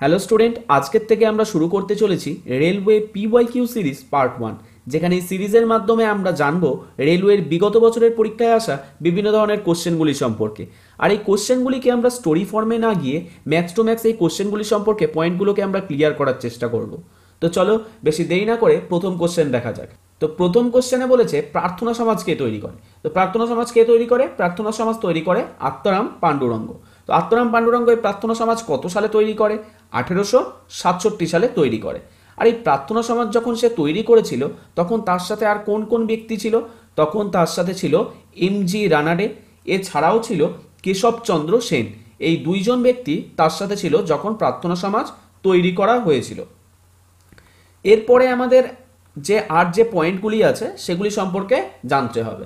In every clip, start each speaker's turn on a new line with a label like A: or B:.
A: Hello student, আজকের থেকে আমরা শুরু করতে চলেছি রেলওয়ে পিওয়াইকিউ সিরিজ পার্ট 1, যেখানে এই সিরিজের মাধ্যমে আমরা জানবো রেলওয়ের বিগত বছরের পরীক্ষায় আসা বিভিন্ন ধরনের কোশ্চেনগুলি সম্পর্কে। আর এই কোশ্চেনগুলিকে আমরা স্টোরি ফর্মে না গিয়ে ম্যাক্স টু ম্যাক্স এই কোশ্চেনগুলি সম্পর্কে পয়েন্টগুলোকে আমরা ক্লিয়ার করার চেষ্টা করব। তো চলো বেশি দেরি না করে প্রথম কোশ্চেন দেখা যাক। তো প্রথম কোশ্চেনে বলেছে প্রার্থনা সমাজ কে তৈরি করে। তো প্রার্থনা সমাজ কে তৈরি করে? প্রার্থনা সমাজ তৈরি করে আত্মারাম পাণ্ডুরঙ্গ। তো আত্মারাম পাণ্ডুরঙ্গ এই প্রার্থনা সমাজ কত সালে তৈরি করে? 1867 সালে তৈরি করে। আর এই প্রার্থনা সমাজ যখন সে তৈরি করেছিল তখন তার সাথে আর কোন কোন ব্যক্তি ছিল? তখন তার সাথে ছিল এম.জি. রানাডে, এছাড়াও ছিল কেশবচন্দ্র সেন। এই দুইজন ব্যক্তি তার সাথে ছিল যখন প্রার্থনা সমাজ তৈরি করা হয়েছিল। এরপরে আমাদের যে পয়েন্টগুলি আছে সেগুলি সম্পর্কে জানতে হবে।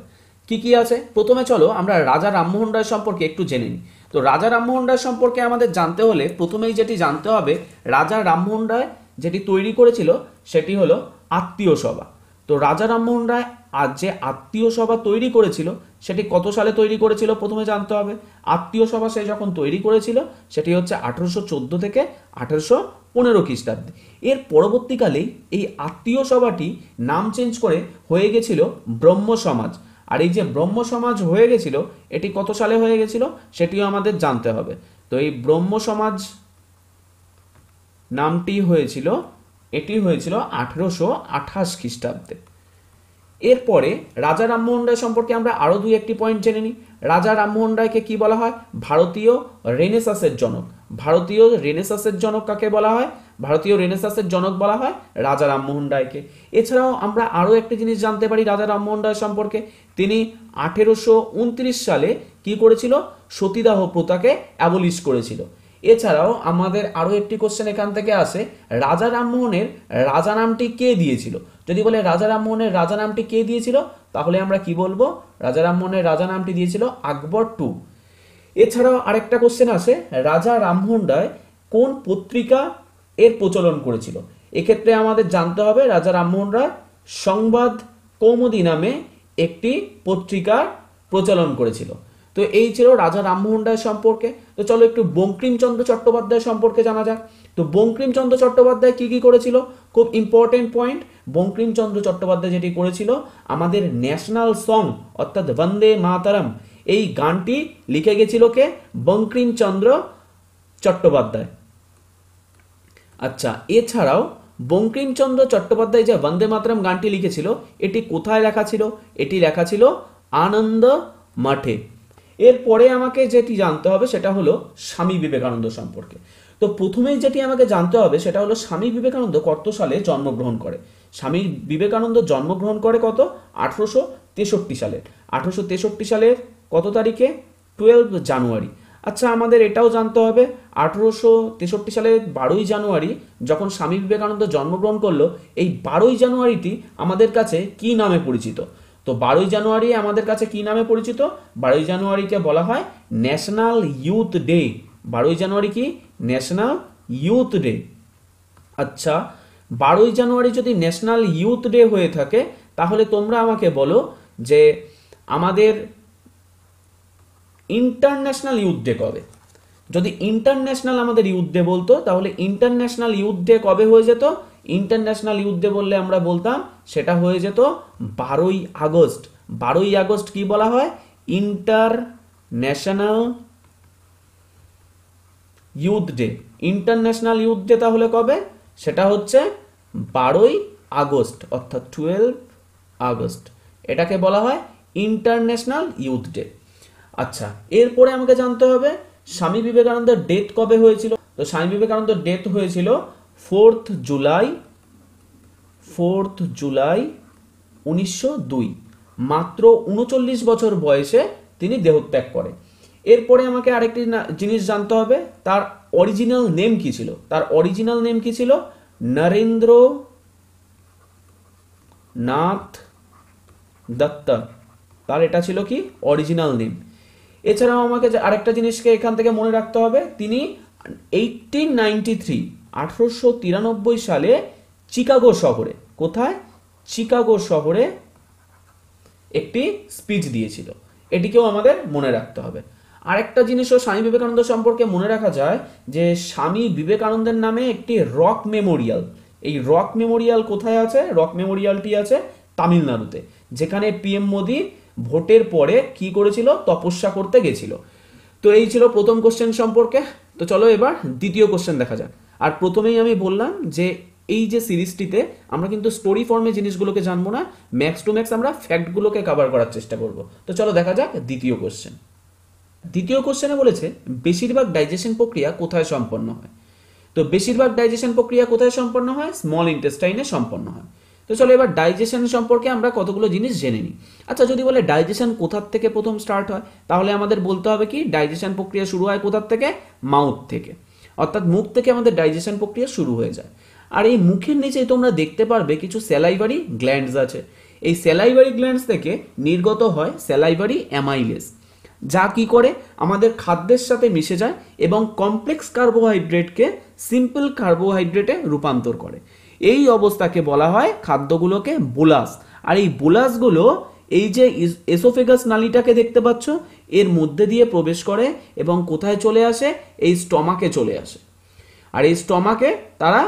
A: কি কি আছে? প্রথমে চলো আমরা রাজা রামমোহন রায় সম্পর্কে একটু জেনে নিই। তো রাজা রামমোহন রায় সম্পর্কে আমাদের জানতে হলে প্রথমেই যেটি জানতে হবে, রাজা রামমোহন রায় যেটি তৈরি করেছিল সেটি হলো আত্মীয় সভা। তো রাজা রামমোহন রায় আর যে আত্মীয় সভা তৈরি করেছিল সেটি কত সালে তৈরি করেছিল প্রথমে জানতে হবে। আত্মীয় সভা সে যখন তৈরি করেছিল সেটি হচ্ছে 1814 থেকে 1815 খ্রিস্টাব্দে। এর পরবর্তীকালেই এই আত্মীয় সভাটি নাম চেঞ্জ করে হয়ে গেছিল ব্রহ্ম সমাজ। আর এই যে ব্রহ্ম সমাজ হয়ে গেছিল এটি কত সালে হয়ে গেছিল সেটিও আমাদের জানতে হবে। তো এই ব্রহ্ম সমাজ নামটি হয়েছিল, এটি হয়েছিল 1828 খ্রিস্টাব্দে। এরপরে রাজা রামমোহন রায় সম্পর্কে আমরা আরো দুই একটি পয়েন্ট জেনে নিই। রাজা রামমোহন রায়কে কি বলা হয়? ভারতীয় রেনেসাসের জনক। ভারতীয় রেনেসাসের জনক কাকে বলা হয়? ভারতীয় রেনেসাসের জনক বলা হয় রাজা রামমোহন রায়কে। এছাড়াও আমরা আরো একটি জিনিস জানতে পারি রাজা রামমোহন রায় সম্পর্কে। তিনি 1829 সালে কি করেছিল? সতীদাহ প্রথাকে অ্যাবলিশ করেছিল। এছাড়াও আমাদের আরো একটি কোশ্চেন এখান থেকে আসে, রাজা রামমোহনের রাজা নামটি কে দিয়েছিল? যদি বলে রাজা রামমোহনের রাজা নামটি কে দিয়েছিল তাহলে আমরা কি বলবো? রাজা রামমোহনের রাজা নামটি দিয়েছিল আকবর টু। এছাড়াও আরেকটা কোশ্চেন আসে, রাজা রামমোহন রায় কোন পত্রিকা এর প্রচলন করেছিল? এক্ষেত্রে আমাদের জানতে হবে রাজা রামমোহন রায় সংবাদ কৌমুদী নামে একটি পত্রিকার প্রচলন করেছিল। তো এই ছিল রাজা রামমোহন রায় সম্পর্কে। তো চলো একটু বঙ্কিমচন্দ্র চট্টোপাধ্যায় সম্পর্কে জানা যাক। তো বঙ্কিমচন্দ্র চট্টোপাধ্যায় কি কি করেছিল? খুব ইম্পর্টেন্ট পয়েন্ট, বঙ্কিমচন্দ্র চট্টোপাধ্যায় যেটি করেছিল আমাদের ন্যাশনাল সং অর্থাৎ বন্দে মাতরম এই গানটি লিখে গেছিল কে? বঙ্কিমচন্দ্র চট্টোপাধ্যায়। আচ্ছা, এছাড়াও বঙ্কিমচন্দ্র চট্টোপাধ্যায় যে বন্দে মাতরম গানটি লিখেছিল এটি কোথায় লেখা ছিল? এটি লেখা ছিল আনন্দ মাঠে। এরপরে আমাকে যেটি জানতে হবে সেটা হলো স্বামী বিবেকানন্দ সম্পর্কে। তো প্রথমেই যেটি আমাকে জানতে হবে সেটা হলো স্বামী বিবেকানন্দ কত সালে জন্মগ্রহণ করে। স্বামী বিবেকানন্দ জন্মগ্রহণ করে কত? 1863 সালে। 1863 সালের কত তারিখে? 12 জানুয়ারি। আচ্ছা, আমাদের এটাও জানতে হবে 1863 সালের 12ই জানুয়ারি যখন স্বামী বিবেকানন্দ জন্মগ্রহণ করলো, এই 12ই জানুয়ারিটি আমাদের কাছে কি নামে পরিচিত? তো 12ই জানুয়ারি আমাদের কাছে কি নামে পরিচিত? 12ই জানুয়ারিকে বলা হয় ন্যাশনাল ইউথ ডে। 12ই জানুয়ারি কি? National youth day. আচ্ছা, 12ই জানুয়ারি যদি ন্যাশনাল ইউথ ডে হয়ে থাকে তাহলে তোমরা আমাকে বলো যে আমাদের ইন্টারন্যাশনাল ইউথ ডে কবে? যদি ইন্টারন্যাশনাল আমাদের ইউথ ডে বলতো তাহলে ইন্টারন্যাশনাল ইউথ ডে কবে হয়ে যেত? ইন্টারন্যাশনাল ইউথ ডে বললে আমরা বলতাম সেটা হয়ে যেত 12ই আগস্ট। 12ই আগস্ট কি বলা হয়? International youth day. International youth day তাহলে কবে? সেটা হচ্ছে 12ই আগস্ট অর্থাৎ 12 আগস্ট। এটাকে বলা হয় ইন্টারন্যাশনাল ইউথ ডে। আচ্ছা, এরপরে আমাকে জানতে হবে স্বামী বিবেকানন্দের ডেথ কবে হয়েছিল। তো স্বামী বিবেকানন্দের ডেথ হয়েছিল 4th জুলাই 1902। মাত্র 39 বছর বয়সে তিনি দেহত্যাগ করে। এরপরে আমাকে আরেকটি জিনিস জানতে হবে, তার অরিজিনাল নেম কি ছিল? তার অরিজিনাল নেম কি ছিল? নরেন্দ্র নাথ দত্ত। তার এটা ছিল কি? Original name. এছাড়াও আমাকে আরেকটা জিনিসকে এখান থেকে মনে রাখতে হবে, তিনি 1893 সালে চিকাগো শহরে, কোথায়? চিকাগো শহরে একটি স্পিচ দিয়েছিল। এটিকেও আমাদের মনে রাখতে হবে। আরেকটা জিনিসও স্বামী বিবেকানন্দ সম্পর্কে মনে রাখা যায় যে স্বামী বিবেকানন্দের নামে একটি রক মেমোরিয়াল, এই রক মেমোরিয়াল কোথায় আছে? রক মেমোরিয়ালটি আছে তামিলনাড়ুতে, যেখানে পিএম মোদি ভোটের পরে কি করেছিল? তপস্যা করতে গেছিল। তো এই ছিল প্রথম কোশ্চেন সম্পর্কে। তো চলো এবার দ্বিতীয় কোশ্চেন দেখা যাক। আর প্রথমেই আমি বললাম যে এই যে সিরিজটিতে আমরা কিন্তু স্টোরি ফর্মে জিনিসগুলোকে জানবো না, ম্যাক্স টু ম্যাক্স আমরা ফ্যাক্টগুলোকে কভার করার চেষ্টা করব। তো চলো দেখা যাক দ্বিতীয় কোশ্চেন। দ্বিতীয় কোশ্চেনে বলেছে বেশিরভাগ ডাইজেশন প্রক্রিয়া কোথায় সম্পন্ন হয়? তো বেশিরভাগ ডাইজেশন প্রক্রিয়া কোথায় সম্পন্ন হয়? স্মল ইন্টেস্টাইনে সম্পন্ন হয়। তো চলো এবার ডাইজেশন সম্পর্কে আমরা কতগুলো জিনিস জেনে নিই। আচ্ছা, যদি বলে ডাইজেশন কোথার থেকে প্রথম স্টার্ট হয়, তাহলে আমাদের বলতে হবে কি ডাইজেশন প্রক্রিয়া শুরু হয় কোথার থেকে? মাউথ থেকে, অর্থাৎ মুখ থেকে আমাদের ডাইজেশন প্রক্রিয়া শুরু হয়ে যায়। আর এই মুখের নিচেই তোমরা দেখতে পারবে কিছু স্যালাইভারি গ্ল্যান্ডস আছে। এই স্যালাইভারি গ্ল্যান্ডস থেকে নির্গত হয় স্যালাইভারি অ্যামাইলেজ, যা কি করে আমাদের খাদ্যের সাথে মিশে যায় এবং কমপ্লেক্স কার্বোহাইড্রেটকে সিম্পল কার্বোহাইড্রেটে রূপান্তর করে। এই অবস্থাকে বলা হয় খাদ্যগুলোকে বোলাস। আর এই বোলাসগুলো এই যে এসোফেগাস নালীটাকে দেখতে পাচ্ছ, এর মধ্যে দিয়ে প্রবেশ করে এবং কোথায় চলে আসে? এই স্টমাকে চলে আসে। আর এই স্টমাকে তারা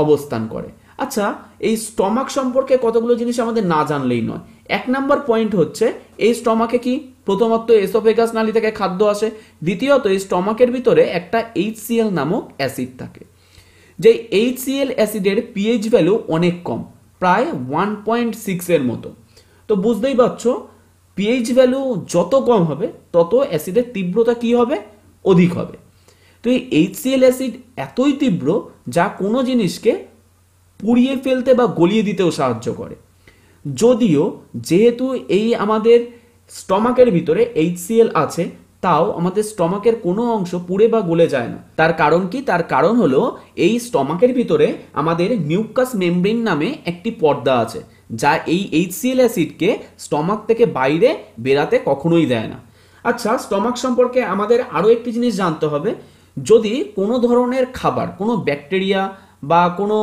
A: অবস্থান করে। আচ্ছা, এই স্টমাক সম্পর্কে কতগুলো জিনিস আমাদের না জানলেই নয়। এক নাম্বার পয়েন্ট হচ্ছে এই স্টমাকে কি? প্রথমত এসোফেগাস নালী থেকে খাদ্য আসে। দ্বিতীয়ত এই স্টমাকের ভিতরে একটা HCl নামক অ্যাসিড থাকে, যে HCl অ্যাসিডের পিএইচ ভ্যালু অনেক কম, প্রায় 1.6 এর মতো। তো বুঝতেই পারছো পিএইচ ভ্যালু যত কম হবে তত অ্যাসিডের তীব্রতা কি হবে? অধিক হবে। তো এই HCl অ্যাসিড এতই তীব্র যা কোনো জিনিসকে পুড়িয়ে ফেলতে বা গলিয়ে দিতেও সাহায্য করে। যদিও যেহেতু এই আমাদের স্টমাকের ভিতরে HCl আছে, তাও আমাদের স্টমাকের কোনো অংশ পুড়ে বা গলে যায় না। তার কারণ কি? তার কারণ হলো এই স্টমাকের ভিতরে আমাদের মিউকাস মেমব্রেন নামে একটি পর্দা আছে, যা এই HCl অ্যাসিডকে স্টমাক থেকে বাইরে বেরাতে কখনোই দেয় না। আচ্ছা, স্টমাক সম্পর্কে আমাদের আরও একটি জিনিস জানতে হবে। যদি কোনো ধরনের খাবার, কোনো ব্যাকটেরিয়া বা কোনো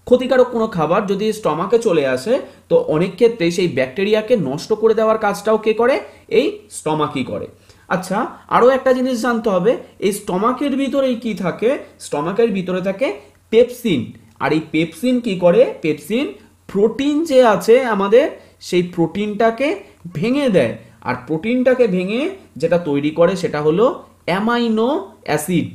A: ক্ষতিকারক কোনো খাবার যদি স্টমাকে চলে আসে, তো অনেক ক্ষেত্রে সেই ব্যাকটেরিয়াকে নষ্ট করে দেওয়ার কাজটাও কে করে? এই স্টমাকই করে। আচ্ছা, আরও একটা জিনিস জানতে হবে, এই স্টমাকের ভিতরে কি থাকে? স্টমাকের ভিতরে থাকে পেপসিন। আর এই পেপসিন কি করে? পেপসিন প্রোটিন যে আছে আমাদের, সেই প্রোটিনটাকে ভেঙে দেয়। আর প্রোটিনটাকে ভেঙে যেটা তৈরি করে সেটা হলো অ্যামাইনো অ্যাসিড।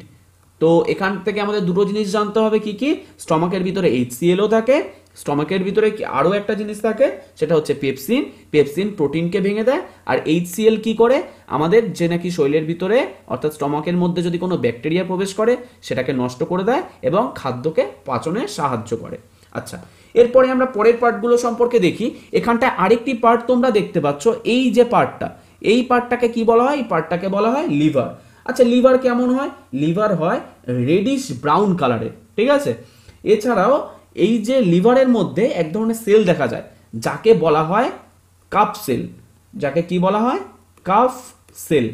A: তো এখান থেকে আমাদের দুটো জিনিস জানতে হবে, কি কি? স্টমাকের ভিতরে HClও থাকে, স্টমাকের ভিতরে আরও একটা জিনিস থাকে, সেটা হচ্ছে পেপসিন। পেপসিন প্রোটিনকে ভেঙে দেয়। আর HCl কি করে? আমাদের যে নাকি শরীরের ভিতরে অর্থাৎ স্টমাকের মধ্যে যদি কোনো ব্যাকটেরিয়া প্রবেশ করে সেটাকে নষ্ট করে দেয় এবং খাদ্যকে পাচনে সাহায্য করে। আচ্ছা, এরপরে আমরা পরের পার্টগুলো সম্পর্কে দেখি। এখানটায় আরেকটি পার্ট তোমরা দেখতে পাচ্ছ, এই যে পার্টটা, এই পার্টটাকে কি বলা হয়? এই পার্টটাকে বলা হয় লিভার। আচ্ছা, লিভার কেমন হয়? লিভার হয় রেডিশ ব্রাউন কালারের, ঠিক আছে? এছাড়াও এই যে লিভারের মধ্যে এক ধরনের সেল দেখা যায় যাকে বলা হয় কাপ সেল। যাকে কি বলা হয়? Capsule.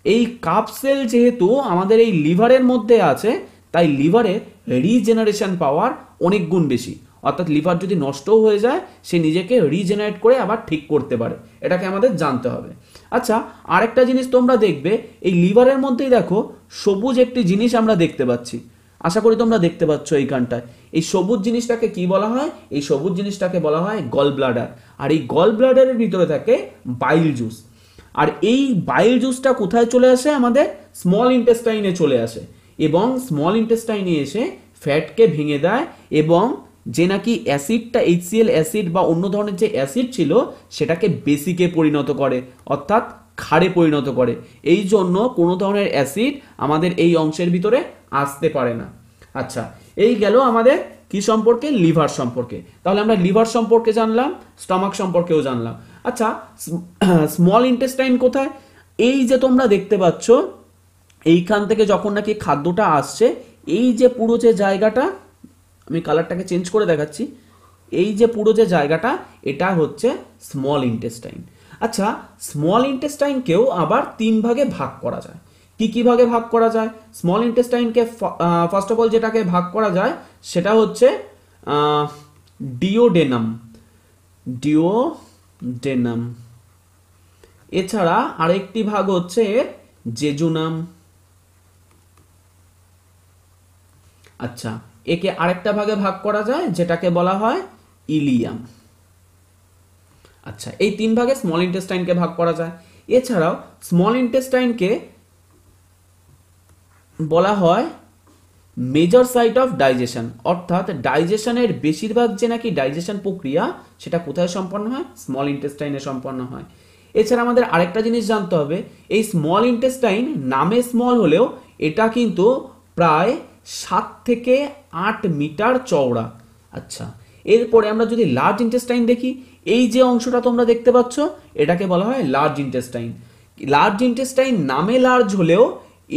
A: এই কাপ সেল যেহেতু আমাদের এই লিভারের মধ্যে আছে, তাই লিভারের রিজেনারেশন পাওয়ার অনেক গুণ বেশি। অর্থাৎ লিভার যদি নষ্টও হয়ে যায়, সে নিজেকে রিজেনারেট করে আবার ঠিক করতে পারে। এটাকে আমাদের জানতে হবে। আচ্ছা, আরেকটা জিনিস তোমরা দেখবে, এই লিভারের মধ্যেই দেখো সবুজ একটি জিনিস আমরা দেখতে পাচ্ছি। আশা করি তোমরা দেখতে পাচ্ছ এইখানটায়। এই সবুজ জিনিসটাকে কি বলা হয়? এই সবুজ জিনিসটাকে বলা হয় গল ব্লাডার। আর এই গল ব্লাডারের ভিতরে থাকে বাইল জুস। আর এই বাইল জুসটা কোথায় চলে আসে? আমাদের স্মল ইন্টেস্টাইনে চলে আসে এবং স্মল ইন্টেস্টাইনে এসে ফ্যাটকে ভেঙে দেয় এবং যে নাকি অ্যাসিডটা HCl অ্যাসিড বা অন্য ধরনের যে অ্যাসিড ছিল সেটাকে বেসিকে পরিণত করে, অর্থাৎ ক্ষারে পরিণত করে। এই জন্য কোনো ধরনের অ্যাসিড আমাদের এই অংশের ভিতরে আসতে পারে না। আচ্ছা, এই গেল আমাদের কি সম্পর্কে? লিভার সম্পর্কে। তাহলে আমরা লিভার সম্পর্কে জানলাম, স্টমাক সম্পর্কেও জানলাম। আচ্ছা, স্মল ইন্টেস্টাইন কোথায়? এই যে তোমরা দেখতে পাচ্ছ, এইখান থেকে যখন নাকি খাদ্যটা আসছে, এই যে পুরো যে জায়গাটা, আমি কালারটাকে চেঞ্জ করে দেখাচ্ছি, এই যে পুরো যে জায়গাটা, এটা হচ্ছে স্মল ইন্টেস্টাইন। আচ্ছা, স্মল ইন্টেস্টাইনকেও আবার 3 ভাগে ভাগ করা যায়। কি কি ভাগে ভাগ করা যায়? স্মল ইন্টেস্টাইনকে ফার্স্ট অফ অল যেটাকে ভাগ করা যায় সেটা হচ্ছে ডিওডেনাম। ডিওডেনাম। এছাড়া আরেকটি ভাগ হচ্ছে জেজুনাম। আচ্ছা, একে আরেকটা ভাগে ভাগ করা যায় যেটাকে বলা হয় ইলিয়াম। আচ্ছা, এই 3 ভাগে স্মল ইন্টেস্টাইনকে ভাগ করা যায়। এছাড়াও স্মল ইন্টেস্টাইনকে বলা হয় মেজর সাইট অফ ডাইজেশন, অর্থাৎ ডাইজেশনের বেশিরভাগ যে নাকি ডাইজেশন প্রক্রিয়া সেটা কোথায় সম্পন্ন হয়? স্মল ইন্টেস্টাইনে সম্পন্ন হয়। এছাড়া আমাদের আরেকটা জিনিস জানতে হবে, এই স্মল ইন্টেস্টাইন নামে স্মল হলেও এটা কিন্তু প্রায় 7 থেকে 8 মিটার চওড়া। আচ্ছা, এরপরে আমরা যদি লার্জ ইন্টেস্টাইন দেখি, এই যে অংশটা তোমরা দেখতে পাচ্ছ এটাকে বলা হয় লার্জ ইন্টেস্টাইন। লার্জ ইন্টেস্টাইন নামে লার্জ হলেও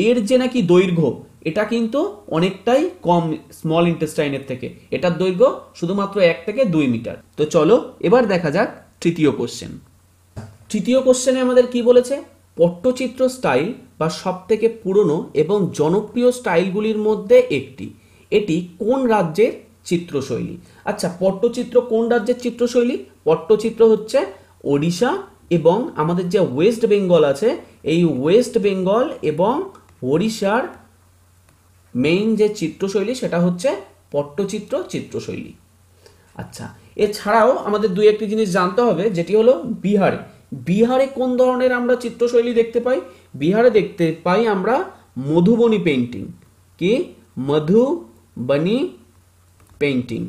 A: এর যে নাকি দৈর্ঘ্য এটা কিন্তু অনেকটাই কম স্মল ইন্টেস্টাইনের থেকে। এটার দৈর্ঘ্য শুধুমাত্র 1 থেকে 2 মিটার। তো চলো এবার দেখা যাক তৃতীয় কোশ্চেন। তৃতীয় কোশ্চেনে আমাদের কি বলেছে? পট্টচিত্র স্টাইল বা সব থেকে পুরনো এবং জনপ্রিয় স্টাইলগুলির মধ্যে একটি, এটি কোন রাজ্যের চিত্রশৈলী? আচ্ছা, পট্টচিত্র কোন রাজ্যের চিত্রশৈলী? পট্টচিত্র হচ্ছে ওড়িশা এবং আমাদের যে ওয়েস্ট বেঙ্গল আছে, এই ওয়েস্ট বেঙ্গল এবং ওড়িশার মেইন যে চিত্রশৈলী সেটা হচ্ছে পট্টচিত্র চিত্রশৈলী। আচ্ছা, এছাড়াও আমাদের দুই একটি জিনিস জানতে হবে, যেটি হলো বিহারে। বিহারে কোন ধরনের আমরা চিত্রশৈলী দেখতে পাই? বিহারে দেখতে পাই আমরা মধুবনী পেইন্টিং। কি? মধুবনী পেইন্টিং।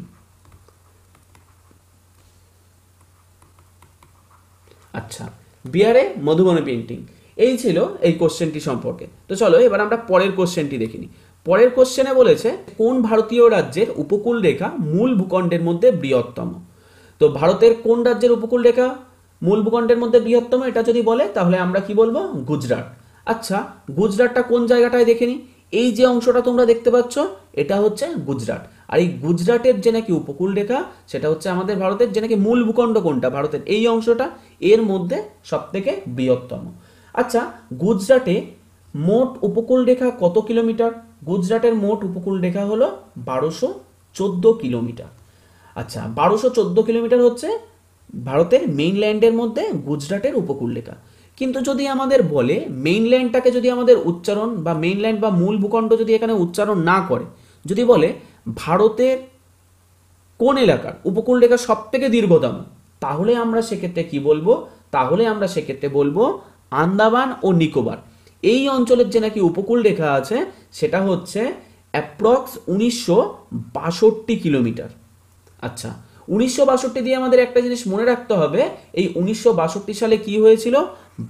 A: আচ্ছা, বিহারে মধুবনী পেইন্টিং। এই ছিল এই কোশ্চেনটি সম্পর্কে। তো চলো এবার আমরা পরের কোশ্চেনটি দেখিনি। পরের কোশ্চেনে বলেছে কোন ভারতীয় রাজ্যের উপকূল রেখা মূল ভূখণ্ডের মধ্যে বৃহত্তম? তো ভারতের কোন রাজ্যের উপকূল রেখা মূল ভূখণ্ডের মধ্যে বৃহত্তম, এটা যদি বলে তাহলে আমরা কি বলবো? গুজরাট। আচ্ছা, গুজরাটটা কোন জায়গাটায় দেখে নি। এই যে অংশটা তোমরা দেখতে পাচ্ছ এটা হচ্ছে গুজরাট। আর এই গুজরাটের যে নাকি উপকূল রেখা সেটা হচ্ছে আমাদের ভারতের যে নাকি মূল ভূখণ্ড কোনটা, ভারতের এই অংশটা, এর মধ্যে সব থেকে বৃহত্তম। আচ্ছা, গুজরাটে মোট উপকূল রেখা কত কিলোমিটার? গুজরাটের মোট উপকূল রেখা হলো 1214 কিলোমিটার। আচ্ছা, 1214 কিলোমিটার হচ্ছে ভারতের মেইনল্যান্ডের মধ্যে গুজরাটের উপকূল রেখা। কিন্তু যদি আমাদের বলে মেইনল্যান্ডটাকে যদি আমাদের উচ্চারণ বা মেইনল্যান্ড বা মূল ভূখণ্ড যদি এখানে উচ্চারণ না করে, যদি বলে ভারতের কোন এলাকার উপকূল রেখা সব থেকে দীর্ঘতম, তাহলে আমরা সেক্ষেত্রে কি বলবো? তাহলে আমরা সেক্ষেত্রে বলবো আন্দামান ও নিকোবর। এই অঞ্চলের যে নাকি উপকূল রেখা আছে সেটা হচ্ছে অ্যাপ্রক্স 1962 কিলোমিটার। আচ্ছা, 1962 দিয়ে আমাদের একটা জিনিস মনে রাখতে হবে, এই 1962 সালে কি হয়েছিল?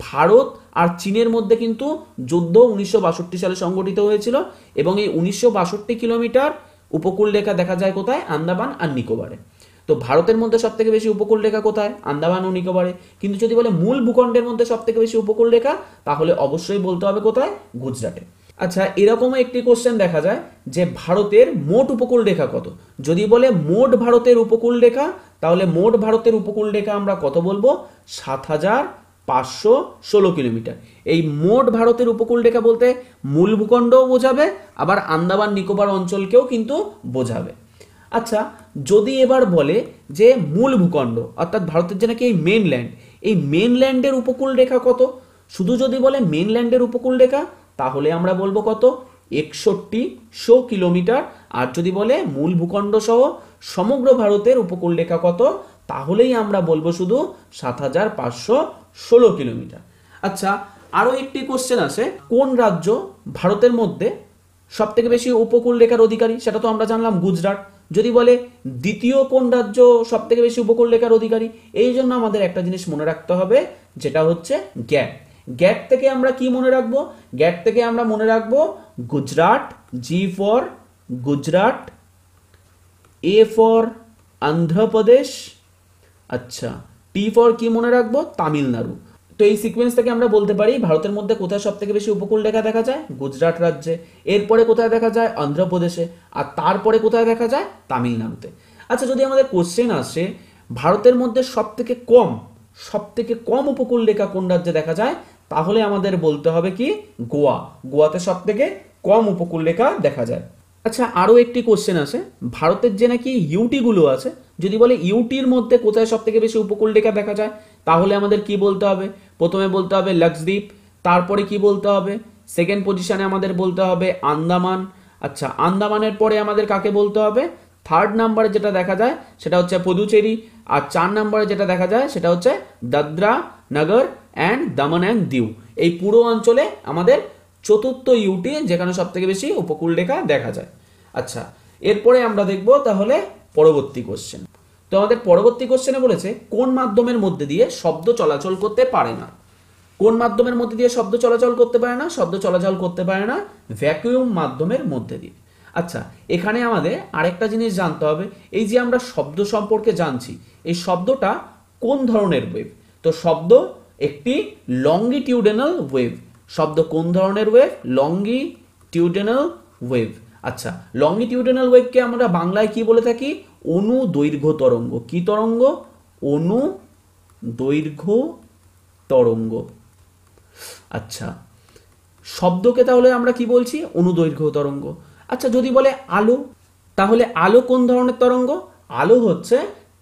A: ভারত আর চীনের মধ্যে কিন্তু যুদ্ধ 1962 সালে সংগঠিত হয়েছিল এবং এই 1962 কিলোমিটার উপকূল রেখা দেখা যায় কোথায়? আন্দামান আর নিকোবরে। তো ভারতের মধ্যে সব থেকে বেশি উপকূল রেখা কোথায়? আন্দামান ও নিকোবরে। কিন্তু যদি বলে মূল ভূখণ্ডের মধ্যে সব থেকে বেশি উপকূল রেখা, তাহলে অবশ্যই বলতে হবে কোথায়? গুজরাটে। আচ্ছা, এরকমও একটি কোশ্চেন দেখা যায় যে ভারতের মোট উপকূল রেখা কত? যদি বলে মোট ভারতের উপকূল রেখা, তাহলে মোট ভারতের উপকূল রেখা আমরা কত বলবো? 7516 কিলোমিটার। এই মোট ভারতের উপকূল রেখা বলতে মূল ভূখণ্ডও বোঝাবে, আবার আন্দামান নিকোবর অঞ্চলকেও কিন্তু বোঝাবে। আচ্ছা, যদি এবার বলে যে মূল ভূখণ্ড অর্থাৎ ভারতের যে নাকি এই মেনল্যান্ড, এই মেনল্যান্ডের উপকূল রেখা কত? শুধু যদি বলে মেনল্যান্ডের উপকূল রেখা, তাহলে আমরা বলবো কত? 6100 কিলোমিটার। আর যদি বলে মূল ভূখণ্ড সহ সমগ্র ভারতের উপকূল রেখা কত, তাহলেই আমরা বলবো শুধু 7516 কিলোমিটার। আচ্ছা, আরো একটি কোশ্চেন আছে, কোন রাজ্য ভারতের মধ্যে সব থেকে বেশি উপকূল রেখার অধিকারী? সেটা তো আমরা জানলাম গুজরাট। যদি বলে দ্বিতীয় কোন রাজ্য সব থেকে বেশি উপকূল রেখার অধিকারী, এই জন্য আমাদের একটা জিনিস মনে রাখতে হবে, যেটা হচ্ছে গ্যাপ। গ্যাপ থেকে আমরা কি মনে রাখবো? গ্যাপ থেকে আমরা মনে রাখবো Gujarat, G for Gujarat, A for Andhra Pradesh, আচ্ছা টি ফর কি মনে রাখবো? তামিলনাড়ু। তো এই সিকোয়েন্স থেকে আমরা বলতে পারি ভারতের মধ্যে কোথায় সব থেকে বেশি উপকূল রেখা দেখা যায়? গুজরাট রাজ্যে। এরপরে কোথায় দেখা যায়? অন্ধ্রপ্রদেশে। আর তারপরে কোথায় দেখা যায়? তামিলনাড়ুতে। আচ্ছা, যদি আমাদের কোশ্চেন আসে ভারতের মধ্যে সব থেকে কম উপকূল রেখা কোন রাজ্যে দেখা যায়, তাহলে আমাদের বলতে হবে কি? গোয়া। গোয়াতে সব থেকে কম উপকূল রেখা দেখা যায়। আচ্ছা, আরো একটি কোশ্চেন আছে, ভারতের যে নাকি ইউটি গুলো আছে, যদি বলে ইউটির মধ্যে কোথায় সব থেকে বেশি উপকূল রেখা দেখা যায়, তাহলে আমাদের কি বলতে হবে? প্রথমে বলতে হবে লাক্ষদ্বীপ, তারপরে কি বলতে হবে, সেকেন্ড পজিশনে আমাদের বলতে হবে আন্দামান। আচ্ছা, আন্দামানের পরে আমাদের কাকে বলতে হবে, থার্ড নাম্বারে যেটা দেখা যায় সেটা হচ্ছে পুদুচেরি, আর 4 নম্বরে যেটা দেখা যায় সেটা হচ্ছে দাদরা নগর অ্যান্ড দমন অ্যান্ড দিউ। এই পুরো অঞ্চলে আমাদের চতুর্থ ইউটি, যেখানে সব থেকে বেশি উপকূল রেখা দেখা যায়। আচ্ছা, এরপরে আমরা দেখব তাহলে পরবর্তী কোশ্চেন। তো আমাদের পরবর্তী কোশ্চেনে বলেছে কোন মাধ্যমের মধ্যে দিয়ে শব্দ চলাচল করতে পারে না। কোন মাধ্যমের মধ্যে দিয়ে শব্দ চলাচল করতে পারে না, শব্দ চলাচল করতে পারে না ভ্যাকুয়াম মাধ্যমের মধ্যে দিয়ে। আচ্ছা, এখানে আমাদের আরেকটা জিনিস জানতে হবে, এই যে আমরা শব্দ সম্পর্কে জানছি, এই শব্দটা কোন ধরনের ওয়েভ। তো শব্দ একটি লংগিটিউডানাল ওয়েভ। শব্দ কোন ধরনের ওয়েভ, লংগিটিউডানাল ওয়েভ। আচ্ছা, লংগিটিউডানাল ওয়েভকে আমরা বাংলায় কি বলে থাকি, অনুদৈর্ঘ্য তরঙ্গ। কি তরঙ্গ, অনুদৈর্ঘ্য তরঙ্গ। আচ্ছা, শব্দকে তাহলে আমরা কি বলছি, অনুদৈর্ঘ্য তরঙ্গ। আচ্ছা, যদি বলে আলো, তাহলে আলো কোন ধরনের তরঙ্গ, আলো হচ্ছে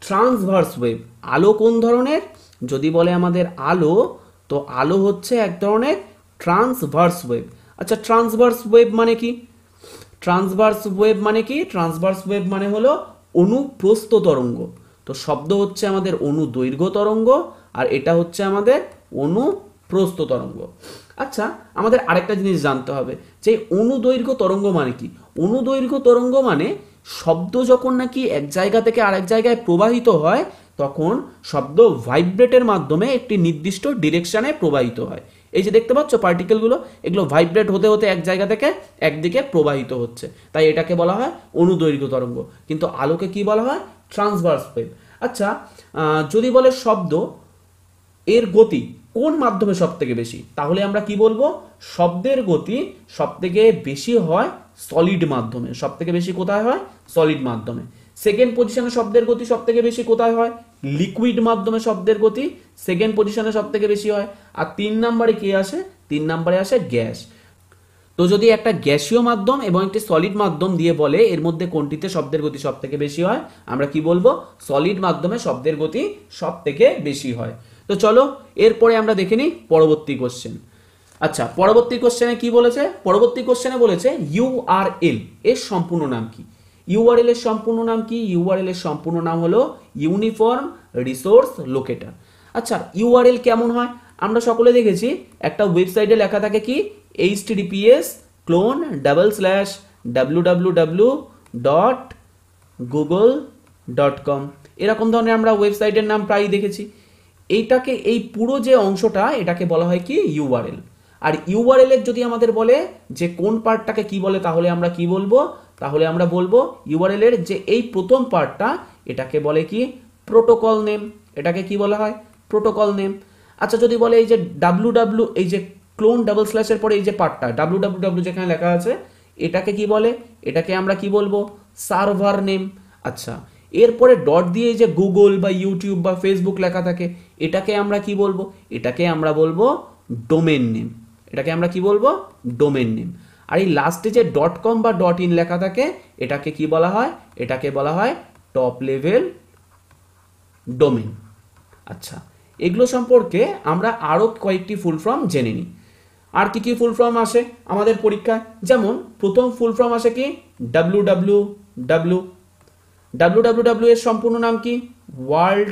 A: ট্রান্সভার্স ওয়েভ। আলো কোন ধরনের, যদি বলে আমাদের আলো, তো আলো হচ্ছে এক ধরনের ট্রান্সভার্স ওয়েভ। আচ্ছা, ট্রান্সভার্স ওয়েভ মানে কি, ট্রান্সভার্স ওয়েভ মানে কি, ট্রান্সভার্স ওয়েভ মানে হলো অনুপ্রস্থ তরঙ্গ। তো শব্দ হচ্ছে আমাদের অনুদৈর্ঘ্য তরঙ্গ, আর এটা হচ্ছে আমাদের অনুপ্রস্থ তরঙ্গ। আচ্ছা, আমাদের আরেকটা জিনিস জানতে হবে যে অনুদৈর্ঘ্য তরঙ্গ মানে কি। অনুদৈর্ঘ্য তরঙ্গ মানে শব্দ যখন নাকি এক জায়গা থেকে আরেক জায়গায় প্রবাহিত হয়, তখন শব্দ ভাইব্রেটের মাধ্যমে একটি নির্দিষ্ট ডিরেকশনে প্রবাহিত হয়। এই যে দেখতে পাচ্ছ পার্টিকেলগুলো, এগুলো ভাইব্রেট হতে হতে এক জায়গা থেকে একদিকে প্রবাহিত হচ্ছে, তাই এটাকে বলা হয় অনুদৈর্ঘ্য তরঙ্গ। কিন্তু আলোকে কি বলা হয়, ট্রান্সভার্স ওয়েভ। আচ্ছা, যদি বলে শব্দ এর গতি কোন মাধ্যমে সব থেকে বেশি, তাহলে আমরা কি বলবো, শব্দের গতি সব থেকে বেশি হয় সলিড মাধ্যমে। সব থেকে বেশি কোথায় হয়, সলিড মাধ্যমে। সেকেন্ড পজিশনে শব্দের গতি সব থেকে বেশি কোথায় হয়, লিকুইড মাধ্যমে শব্দের গতি সেকেন্ড পজিশনে সব থেকে বেশি হয়। আর 3 নম্বরে কি আসে, 3 নম্বরে আসে গ্যাস। তো যদি একটা গ্যাসীয় মাধ্যম এবং একটি সলিড মাধ্যম দিয়ে বলে এর মধ্যে কোনটিতে শব্দের গতি সব থেকে বেশি হয়, আমরা কি বলবো, সলিড মাধ্যমে শব্দের গতি সব থেকে বেশি হয়। তো চলো এরপরে আমরা দেখে নিই পরবর্তী কোশ্চেন। আচ্ছা, পরবর্তী কোশ্চেনে কি বলেছে, পরবর্তী কোশ্চেনে বলেছে ইউআরএল এর সম্পূর্ণ নাম কি। ইউআরএল এর সম্পূর্ণ নাম কি, ইউআরএল এর সম্পূর্ণ নাম হলো ইউনিফর্ম রিসোর্স লোকেটর। আচ্ছা, ইউআরএল কেমন হয়, আমরা সকলে দেখেছি একটা ওয়েবসাইটে লেখা থাকে কি https://www.google.com, এরকম ধরনের আমরা ওয়েবসাইটের নাম প্রায়ই দেখেছি। এইটাকে, এই পুরো যে অংশটা, এটাকে বলা হয় কি ইউআরএল। আর ইউআরএল এর যদি আমাদের বলে যে কোন পার্টটাকে কি বলে, তাহলে আমরা কি বলবো, তাহলে আমরা বলবো ইউআরএল এর যে এই প্রথম পার্টটা, এটাকে বলে কি প্রোটোকল নেম। এটাকে কি বলা হয়, প্রোটোকল নেম। আচ্ছা, যদি বলে এই যে www, এই যে ক্লোন ডাবল স্ল্যাশের পরে এই যে পার্টটা www যেখানে লেখা আছে, এটাকে কি বলে, এটাকে আমরা কি বলবো, সার্ভার নেম। আচ্ছা, এরপরে ডট দিয়ে যে গুগল বা ইউটিউব বা ফেসবুক লেখা থাকে, এটাকে আমরা কি বলবো, এটাকে আমরা বলবো ডোমেন নেম। এটাকে আমরা কি বলবো, ডোমেন নেম। আর এই লাস্টে যে .com বা .in লেখা থাকে, এটাকে কি বলা হয়, এটাকে বলা হয় টপ লেভেল ডোমেন। আচ্ছা, এগুলো সম্পর্কে আমরা আরো কয়েকটি ফুল ফর্ম জেনে নিই। আর কি কি ফুল ফর্ম আসে আমাদের পরীক্ষায়, যেমন প্রথম ফুল ফর্ম আসে কি www। www এর সম্পূর্ণ নাম কি, ওয়ার্ল্ড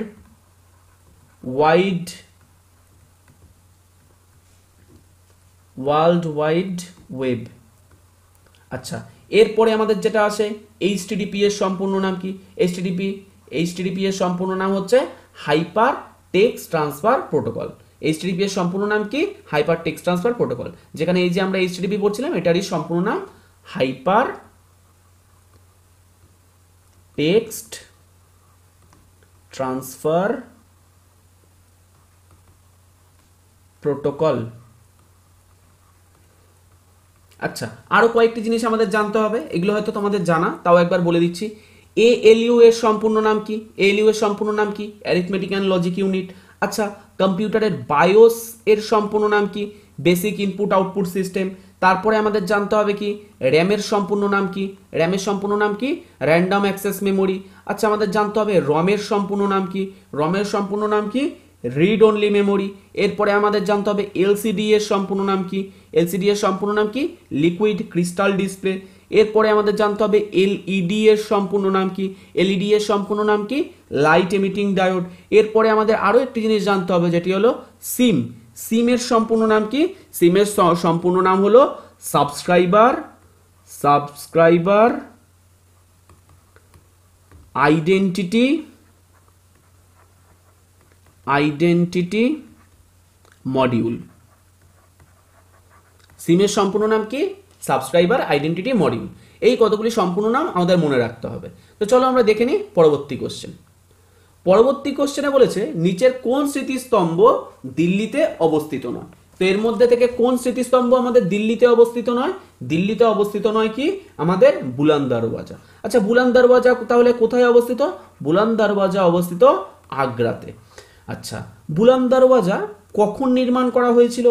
A: ওয়াইড ওয়েব। আচ্ছা, এরপরে আমাদের যেটা আসে এইচটিটিপি এর সম্পূর্ণ নাম কি, এইচটিটিপি এর সম্পূর্ণ নাম হচ্ছে hyper text transfer protocol. HTTP এর সম্পূর্ণ নাম কি, হাইপার টেক্সট ট্রান্সফার প্রোটোকল। যেখানে এই যে আমরা এইচটিটিপি পড়ছিলাম, এটারই সম্পূর্ণ নাম হাইপার টেক্সট ট্রান্সফার প্রোটোকল। আচ্ছা, আরো কয়েকটি জিনিস আমাদের জানতে হবে, এগুলো হয়তো তোমাদের জানা, তাও একবার বলে দিচ্ছি। এএলইউ এর সম্পূর্ণ নাম কি, এএলইউ এর সম্পূর্ণ নাম কি, অ্যারিথমেটিক অ্যান্ড লজিক ইউনিট। আচ্ছা, কম্পিউটারের বায়োস এর সম্পূর্ণ নাম কি, বেসিক ইনপুট আউটপুট সিস্টেম। তারপরে আমাদের জানতে হবে কি র্যামের সম্পূর্ণ নাম কি, র্যামের সম্পূর্ণ নাম কি, র্যান্ডম অ্যাক্সেস মেমোরি। আচ্ছা, আমাদের জানতে হবে রমের সম্পূর্ণ নাম কি, রমের সম্পূর্ণ নাম কি, রিড অনলি মেমোরি। এরপরে আমাদের জানতে হবে এলসিডি এর সম্পূর্ণ নাম কি, এলসিডি এর সম্পূর্ণ নাম কি, লিকুইড ক্রিস্টাল ডিসপ্লে। এরপরে আমাদের জানতে হবে এলইডি এর সম্পূর্ণ নাম কি, এলইডি এর সম্পূর্ণ নাম কি, লাইট এমিটিং ডায়োড। এরপরে আমাদের আরো একটি জিনিস জানতে হবে যেটি হলো সিম, সিমের সম্পূর্ণ নাম কি, সিমের সম্পূর্ণ নাম হলো সাবস্ক্রাইবার আইডেন্টিটি মডিউল। সিমের সম্পূর্ণ নাম কি, সাবস্ক্রাইবার আইডেন্টিটি মডিউল। এই কতগুলি সম্পূর্ণ নাম আমাদের মনে রাখতে হবে। তো চলো আমরা দেখে নিই পরবর্তী কোশ্চেন। পরবর্তী কোশ্চেনে বলেছে নিচের কোন স্মৃতিস্তম্ভ দিল্লিতে অবস্থিত নয়। তো এর মধ্যে থেকে কোন স্মৃতিস্তম্ভ আমাদের দিল্লিতে অবস্থিত নয়? দিল্লিতে অবস্থিত নয় কি আমাদের বুলান দরওয়াজা। আচ্ছা বুলান দরওয়াজা তাহলে কোথায় অবস্থিত? বুলান দরওয়াজা অবস্থিত আগ্রাতে। আচ্ছা বুলান দরওয়াজা কখন নির্মাণ করা হয়েছিল?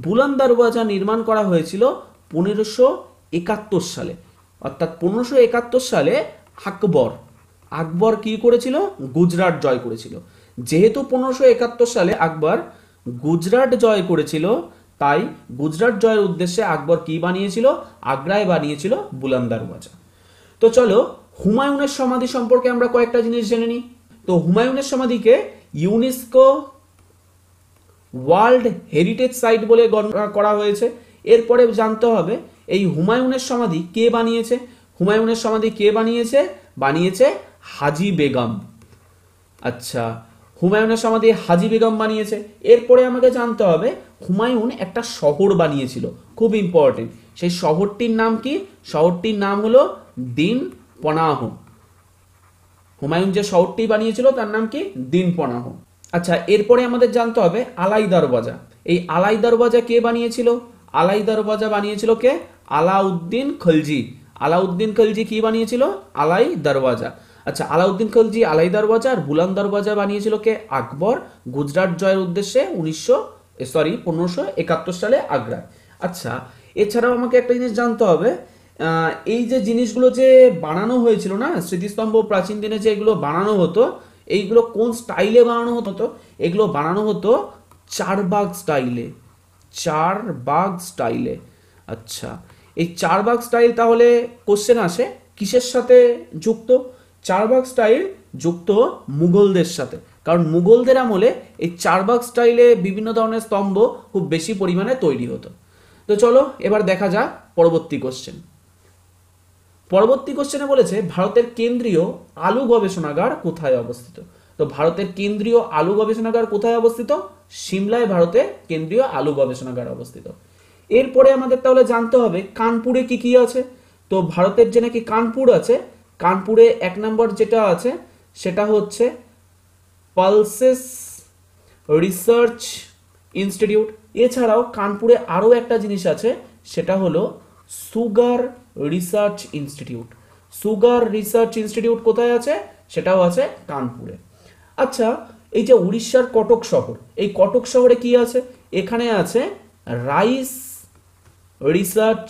A: বুলান দরওয়াজা নির্মাণ করা হয়েছিল 1571 সালে, অর্থাৎ 1571 সালে আকবর কি করেছিল? গুজরাট জয় করেছিল। যেহেতু 1571 সালে আকবর গুজরাট জয় করেছিল, তাই গুজরাট জয়ের উদ্দেশ্যে আকবর কি বানিয়েছিল? আগ্রায় বানিয়েছিল বুলান দরওয়াজা। তো চলো হুমায়ুনের সমাধি সম্পর্কে আমরা কয়েকটা জিনিস জেনে নিই। তো হুমায়ুনের সমাধিকে ইউনেস্কো ওয়ার্ল্ড হেরিটেজ সাইট বলে গণনা করা হয়েছে। এরপরে জানতে হবে এই হুমায়ুনের সমাধি কে বানিয়েছে? হুমায়ুনের সমাধি কে বানিয়েছে? বানিয়েছে হাজি বেগম। আচ্ছা হুমায়ুনের সমাধি হাজি বেগম বানিয়েছে। এরপরে আমাকে জানতে হবে হুমায়ুন একটা শহর বানিয়েছিল, খুব ইম্পর্টেন্ট। সেই শহরটির নাম কি? শহরটির নাম হলো দিন পনাহ। হুমায়ুন যে শহরটি বানিয়েছিল তার নাম কি? দিন পনাহ। আচ্ছা এরপরে আমাদের জানতে হবে আলাই দরওয়াজা। এই আলাই দরওয়াজা কে বানিয়েছিল? আলাই দরওয়াজা বানিয়েছিল কে? আলাউদ্দিন খলজি। আলাউদ্দিন খলজি কি বানিয়েছিল? আলাই দরওয়াজা। আচ্ছা আলাউদ্দিন খলজি আলাই দরওয়াজা আর বুলান দরওয়াজা বানিয়েছিল কে? আকবর গুজরাট জয়ের উদ্দেশ্যে 1571 সালে আগ্রায়। আচ্ছা এছাড়াও আমাকে একটা জিনিস জানতে হবে, এই যে জিনিসগুলো যে বানানো হয়েছিল না স্মৃতিস্তম্ভ, প্রাচীন দিনে যে এগুলো বানানো হতো, এইগুলো কোন স্টাইলে বানানো হতো? এগুলো বানানো হতো চারবাগ স্টাইলে। আচ্ছা এই চারবাগ স্টাইল তাহলে কোশ্চেন আসে কিসের সাথে যুক্ত? চারবাগ স্টাইল যুক্ত মুঘলদের সাথে, কারণ মুঘলদের আমলে এই চারবাগ স্টাইলে বিভিন্ন ধরনের স্তম্ভ খুব বেশি পরিমাণে তৈরি হতো। তো চলো এবার দেখা যাক পরবর্তী কোশ্চেন। পরবর্তী কোশ্চেনে বলেছে ভারতের কেন্দ্রীয় আলু গবেষণাগার কোথায় অবস্থিত। তো ভারতের কেন্দ্রীয় আলু গবেষণাগার কোথায় অবস্থিত? সিমলায় ভারতের কেন্দ্রীয় আলু গবেষণাগার অবস্থিত। এরপরে আমাদের তাহলে জানতে হবে কানপুরে কি কি আছে। তো ভারতের যে নাকি কানপুর আছে, কানপুরে 1 নম্বর যেটা আছে সেটা হচ্ছে পালসেস রিসার্চ ইনস্টিটিউট। এছাড়াও কানপুরে আরও একটা জিনিস আছে, সেটা হলো sugar research institute. Sugar research institute কোথায় আছে? সেটাও আছে কানপুরে। আচ্ছা এই যে উড়িষ্যার কটক শহর, এই কটক শহরে কি আছে? এখানে আছে rice research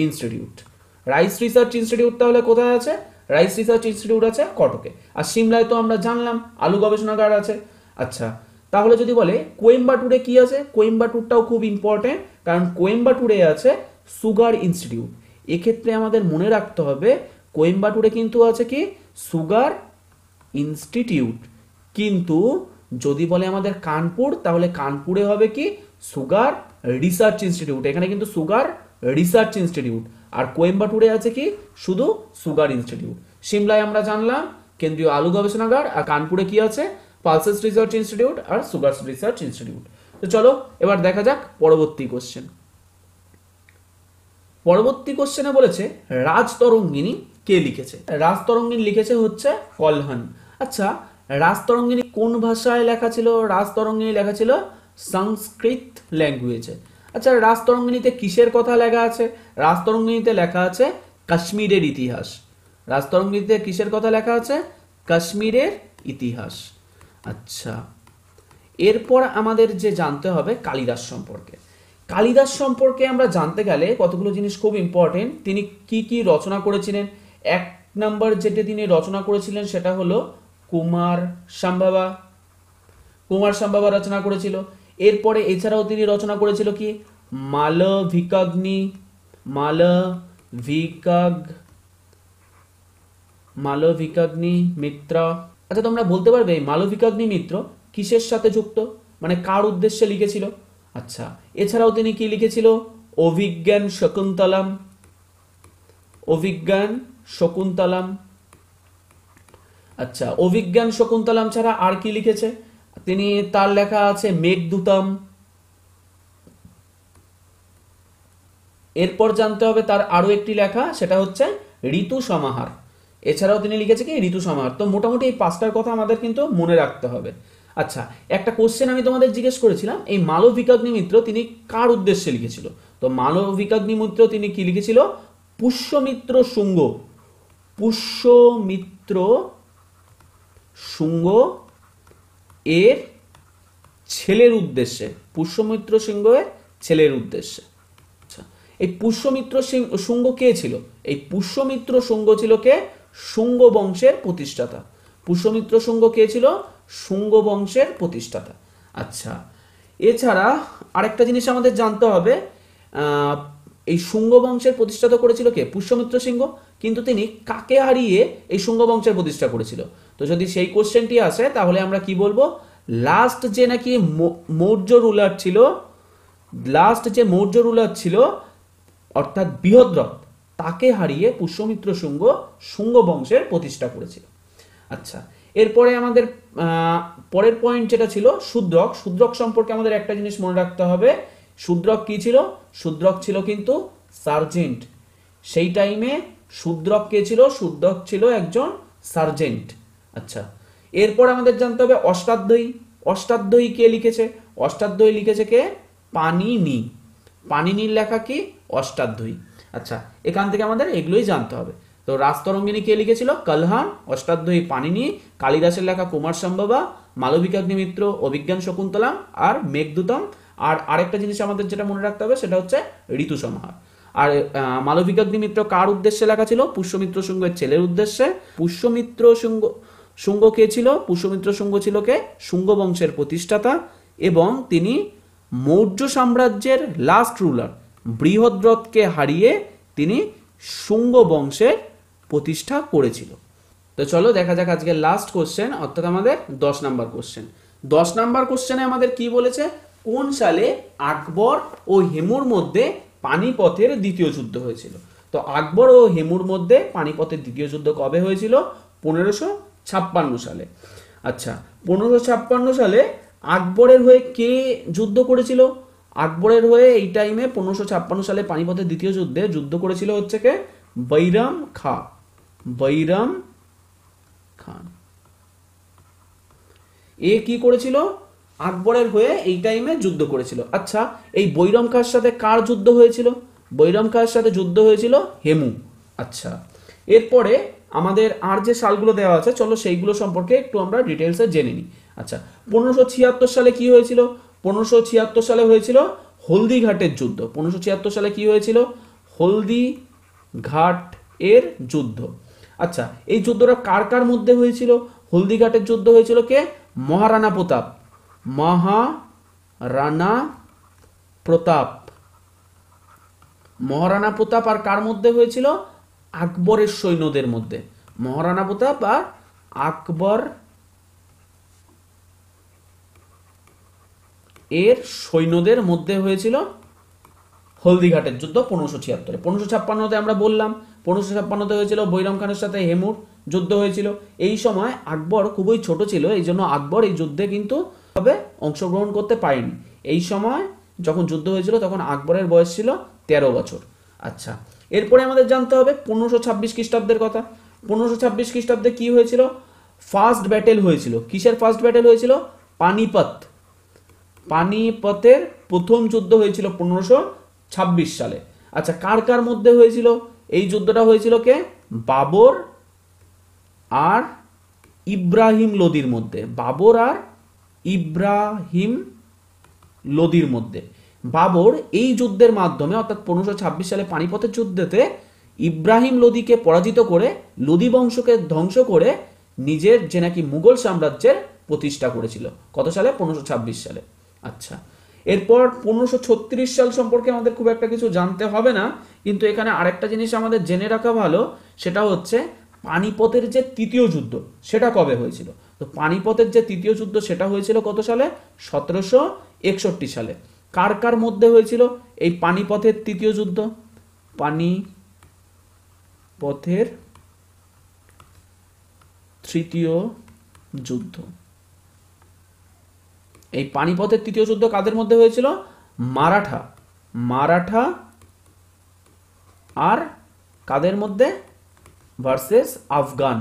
A: institute. Rice research institute তাহলে কোথায় আছে? রাইস রিসার্চ ইনস্টিটিউট আছে কটকে। আর সিমলায় তো আমরা জানলাম আলু গবেষণাগার আছে। আচ্ছা তাহলে যদি বলে কোয়েম্বাটুরে কি আছে? কোয়েম্বাটুরটাও খুব ইম্পর্টেন্ট, কারণ কোয়েম্বাটুরে আছে সুগার ইনস্টিটিউট। এক্ষেত্রে আমাদের মনে রাখতে হবে কোয়েম্বাটুরে কিন্তু আছে কি? Sugar institute. কিন্তু যদি বলে আমাদের কানপুর, তাহলে কানপুরে হবে কি? Sugar research institute. এখানে কিন্তু সুগার রিসার্চ ইনস্টিটিউট, আর কোয়েম্বাটুরে আছে কি? শুধু সুগার ইনস্টিটিউট। সিমলায় আমরা জানলাম কেন্দ্রীয় আলু গবেষণাগার, আর কানপুরে কি আছে? পালসেস রিসার্চ ইনস্টিটিউট আর সুগার রিসার্চ ইনস্টিটিউট। তো চলো এবার দেখা যাক পরবর্তী কোশ্চেন। পরবর্তী কোশ্চেনে বলেছে রাজতরঙ্গিনী কে লিখেছে? রাজতরঙ্গিনী লিখেছে হচ্ছে কলহন। আচ্ছা রাজতরঙ্গিনী কোন ভাষায় লেখা ছিল? রাজতরঙ্গিনী লেখা ছিল সংস্কৃত ল্যাঙ্গুয়েজে। আচ্ছা রাজতরঙ্গিনীতে কিসের কথা লেখা আছে? রাজতরঙ্গিনীতে লেখা আছে কাশ্মীরের ইতিহাস। রাজতরঙ্গিনীতে কিসের কথা লেখা আছে? কাশ্মীরের ইতিহাস। আচ্ছা এরপর আমাদের যে জানতে হবে কালিদাস সম্পর্কে। কালিদাস সম্পর্কে আমরা জানতে গেলে কতগুলো জিনিস খুব ইম্পর্টেন্ট। তিনি কি কি রচনা করেছিলেন? 1 নম্বর যেটা তিনি রচনা করেছিলেন সেটা হলো কুমার সম্ভবা, কুমার সম্ভবা রচনা করেছিল। এরপরে এছাড়াও তিনি রচনা করেছিল কি মালবিকাগ্নি, মালবিকাগ্নি মিত্র। আচ্ছা তোমরা বলতে পারবে মালবিকাগ্নি মিত্র কিসের সাথে যুক্ত, মানে কার উদ্দেশ্যে লিখেছিল? আচ্ছা এছাড়াও তিনি কি লিখেছিল? অভিজ্ঞান শকুন্তলম, অভিজ্ঞান শকুন্তলম। আচ্ছা অভিজ্ঞান শকুন্তলম ছাড়া আর কি লিখেছে? তিনি তার লেখা আছে মেঘদূতম। এরপর জানতে হবে তার আরো একটি লেখা, সেটা হচ্ছে ঋতু সমাহার। এছাড়াও তিনি লিখেছে কি ঋতু সমাহার। তো মোটামুটি এই পাঁচটার কথা আমাদের কিন্তু মনে রাখতে হবে। আচ্ছা একটা কোশ্চেন আমি তোমাদের জিজ্ঞেস করেছিলাম, এই মালবিকাগ্নি মিত্র তিনি কার উদ্দেশ্যে লিখেছিল? তো মালবিকাগ্নি মিত্র তিনি কি লিখেছিল? পুষ্যমিত্র শুঙ্গ, পুষ্যমিত্র শুঙ্গ এর ছেলের উদ্দেশ্যে, পুষ্যমিত্র সিংহের ছেলের উদ্দেশ্যে। আচ্ছা এই পুষ্যমিত্র শুঙ্গ কে ছিল? এই পুষ্যমিত্র শুঙ্গ ছিল কে? শুঙ্গ বংশের প্রতিষ্ঠাতা। পুষ্যমিত্র শুঙ্গ কে ছিল? শুঙ্গ বংশের প্রতিষ্ঠাতা। আচ্ছা এছাড়া আরেকটা জিনিস আমাদের জানতে হবে, এই শুঙ্গ বংশের প্রতিষ্ঠাতা করেছিল কে? পুষ্যমিত্র সিংহ। কিন্তু তিনি কাকে হারিয়ে এই শুঙ্গ বংশের প্রতিষ্ঠা করেছিল? তো যদি সেই কোশ্চেনটি আসে তাহলে আমরা কি বলবো? লাস্ট যে নাকি মৌর্য রুলার ছিল, লাস্ট যে মৌর্য রুলার ছিল অর্থাৎ বৃহদ্রথ, তাকে হারিয়ে পুষ্যমিত্র শুঙ্গ শুঙ্গ বংশের প্রতিষ্ঠা করেছিল। আচ্ছা এরপরে আমাদের পরের পয়েন্ট যেটা ছিল শূদ্রক। শূদ্রক সম্পর্কে আমাদের একটা জিনিস মনে রাখতে হবে, শূদ্রক কি ছিল? শূদ্রক ছিল কিন্তু সার্জেন্ট। সেই টাইমে শূদ্রক কে ছিল? শূদ্রক ছিল একজন সার্জেন্ট। আচ্ছা এরপর আমাদের জানতে হবে অষ্টাধ্যায়ী। অষ্টাধ্যায়ী কে লিখেছে? অষ্টাধ্যায়ী লিখেছে কে? পাণিনি। পাণিনির লেখা কি? অষ্টাধ্যায়ী। আচ্ছা এখান থেকে আমাদের এগুলোই জানতে হবে। তো রাজতরঙ্গিনী কে লিখেছিল? কলহান। অষ্টাধ্যায়ী পাণিনি। কালিদাসের লেখা কুমার সম্ভবা। মালবিকাগ্নি মিত্র অভিজ্ঞান শকুন্তলম আর মেঘদূতম। আর আরেকটা জিনিস আমাদের যেটা মনে রাখতে হবে সেটা হচ্ছে ঋতু সমাহার। আর মালবিকাগ্নি মিত্র কার উদ্দেশ্যে লেখা ছিল? পুষ্যমিত্র শুঙ্গের ছেলের উদ্দেশ্যে। পুষ্যমিত্র শুঙ্গ কে ছিল? পুষ্যমিত্র শুঙ্গ ছিল কে? শুঙ্গ বংশের প্রতিষ্ঠাতা এবং তিনি মৌর্য সাম্রাজ্যের লাস্ট রুলার বৃহদ্রথকে হারিয়ে তিনি শুঙ্গ বংশের প্রতিষ্ঠা করেছিল। তো চলো দেখা যাক আজকে লাস্ট কোশ্চেন, অর্থাৎ আমাদের 10 নাম্বার কোশ্চেন। 10 নাম্বার কোশ্চেনে আমাদের কি বলেছে? কোন সালে আকবর ও হেমুর মধ্যে পানিপথের দ্বিতীয় যুদ্ধ হয়েছিল? তো আকবর ও হেমুর মধ্যে পানিপথের দ্বিতীয় যুদ্ধ কবে হয়েছিল? 1556 সালে। আচ্ছা 1556 সালে আকবরের হয়ে কে যুদ্ধ করেছিল? আকবরের হয়ে এই টাইমে 1556 সালে পানিপথের দ্বিতীয় যুদ্ধে যুদ্ধ করেছিল হচ্ছে কে? বৈরাম খাঁ। বৈরাম খান। এ কি করেছিল? আকবরের হয়ে এই টাইমে যুদ্ধ করেছিল। আচ্ছা এই বৈরাম খাঁর সাথে কার যুদ্ধ হয়েছিল? বৈরাম খাঁর সাথে যুদ্ধ হয়েছিল হেমু। আচ্ছা এরপরে আমাদের আর যে সালগুলো দেওয়া আছে চলো সেইগুলো সম্পর্কে একটু আমরা ডিটেলসে জেনে নিই। আচ্ছা 1576 সালে কি হয়েছিল? 1576 সালে হয়েছিল হলদিঘাটের যুদ্ধ। 1576 সালে কি হয়েছিল? হলদিঘাট এর যুদ্ধ। আচ্ছা এই যুদ্ধটা কার কার মধ্যে হয়েছিল? হলদিঘাটের যুদ্ধ হয়েছিল কে? মহারানা প্রতাপ। মহারানা প্রতাপ। মহারানা প্রতাপ আর কার মধ্যে হয়েছিল? আকবরের সৈন্যদের মধ্যে। মহারানা প্রতাপ আর আকবর এর সৈন্যদের মধ্যে হয়েছিল হলদিঘাটের যুদ্ধ 1576। 1556তে আমরা বললাম 1556তে হয়েছিল বৈরাম খানের সাথে হেমুর যুদ্ধ হয়েছিল। এই সময় আকবর খুবই ছোট ছিল, এই জন্য আকবর এই যুদ্ধে কিন্তু অংশগ্রহণ করতে পারেনি। এই সময় যখন যুদ্ধ হয়েছিল তখন আকবরের বয়স ছিল 13 বছর। আচ্ছা এরপরে আমাদের জানতে হবে 1526 খ্রিস্টাব্দের কথা। 1526 খ্রিস্টাব্দে কি হয়েছিল? ফার্স্ট ব্যাটেল হয়েছিল। কিসের ফার্স্ট ব্যাটেল হয়েছিল? পানিপথ। পানিপথের প্রথম যুদ্ধ হয়েছিল 1526 সালে। আচ্ছা কার কার মধ্যে হয়েছিল এই যুদ্ধটা? হয়েছিল কে? বাবর আর ইব্রাহিম লোদির মধ্যে। বাবর আর ইব্রাহিম লোদির মধ্যে। বাবর এই যুদ্ধের মাধ্যমে অর্থাৎ 1526 সালে পানিপথের যুদ্ধেতে ইব্রাহিম লোদিকে পরাজিত করে লোদি বংশকে ধ্বংস করে নিজের যে নাকি মুঘল সাম্রাজ্যের প্রতিষ্ঠা করেছিল। কত সালে? 1526 সালে। আচ্ছা, এরপর 1536 সাল সম্পর্কে আমাদের খুব একটা কিছু জানতে হবে না, কিন্তু এখানে আরেকটা জিনিস আমাদের জেনে রাখা ভালো, সেটা হচ্ছে পানিপথের যে তৃতীয় যুদ্ধ সেটা কবে হয়েছিল। তো পানিপথের যে তৃতীয় যুদ্ধ সেটা হয়েছিল কত সালে? 1761 সালে। কার কার মধ্যে হয়েছিল এই পানিপথের তৃতীয় যুদ্ধ? পানিপথের তৃতীয় যুদ্ধ, এই পানিপথের তৃতীয় যুদ্ধ কাদের মধ্যে হয়েছিল? মারাঠা আর কাদের মধ্যে? ভার্সেস আফগান,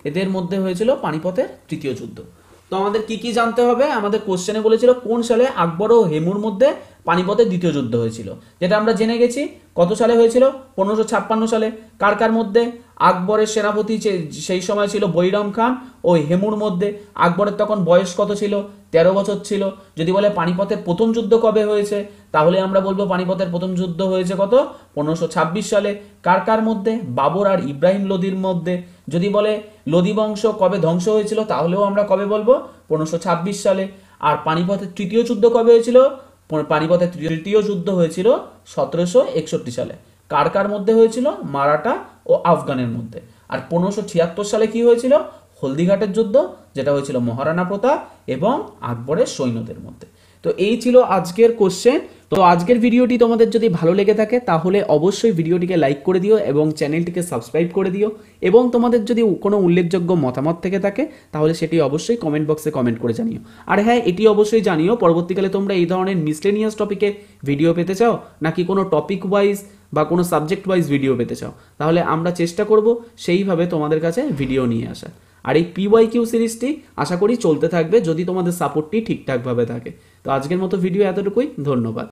A: এদের মধ্যে হয়েছিল পানিপথের তৃতীয় যুদ্ধ। তো আমাদের কি কি জানতে হবে? আমাদের কোশ্চেনে বলেছিল কোন সালে আকবর ও হেমুর মধ্যে পানিপথের দ্বিতীয় যুদ্ধ হয়েছিল, যেটা আমরা জেনে গেছি। কত সালে হয়েছিল? 1556 সালে। কার কার মধ্যে? আকবরের সেনাপতি সেই সময় ছিল বৈরাম খান ও হেমুর মধ্যে। আকবরের তখন বয়স কত ছিল? 13 বছর ছিল। যদি বলে পানিপথের প্রথম যুদ্ধ কবে হয়েছে, তাহলে আমরা বলবো পানিপথের প্রথম যুদ্ধ হয়েছে কত? 1526 সালে। কার কার মধ্যে? বাবর আর ইব্রাহিম লোদির মধ্যে। যদি বলে লোদি বংশ কবে ধ্বংস হয়েছিল, তাহলেও আমরা কবে বলবো? 1526 সালে। আর পানিপথের তৃতীয় যুদ্ধ কবে হয়েছিল? পানিপথের তৃতীয় যুদ্ধ হয়েছিল 1761 সালে। কার কার মধ্যে হয়েছিল? মারাঠা ও আফগানের মধ্যে। আর 1576 সালে কি হয়েছিল? হলদিঘাটের যুদ্ধ, যেটা হয়েছিল মহারানা প্রতাপ এবং আকবরের সৈন্যদের মধ্যে। তো এই ছিল আজকের কোশ্চেন। তো আজকের ভিডিওটি তোমাদের যদি ভালো লেগে থাকে তাহলে অবশ্যই ভিডিওটিকে লাইক করে দিও এবং চ্যানেলটিকে সাবস্ক্রাইব করে দিও, এবং তোমাদের যদি কোনো উল্লেখযোগ্য মতামত থেকে থাকে তাহলে সেটি অবশ্যই কমেন্ট বক্সে কমেন্ট করে জানিও। আর হ্যাঁ, এটি অবশ্যই জানিও পরবর্তীকালে তোমরা এই ধরনের মিসলেনিয়াস টপিকে ভিডিও পেতে চাও, নাকি কোনো টপিক ওয়াইজ বা কোনো সাবজেক্ট ওয়াইজ ভিডিও পেতে চাও, তাহলে আমরা চেষ্টা করব সেইভাবে তোমাদের কাছে ভিডিও নিয়ে আসা। আর এই PYQ সিরিজটি আশা করি চলতে থাকবে যদি তোমাদের সাপোর্টটি ঠিকঠাকভাবে থাকে। তো আজকের মতো ভিডিও এতটুকুই, ধন্যবাদ।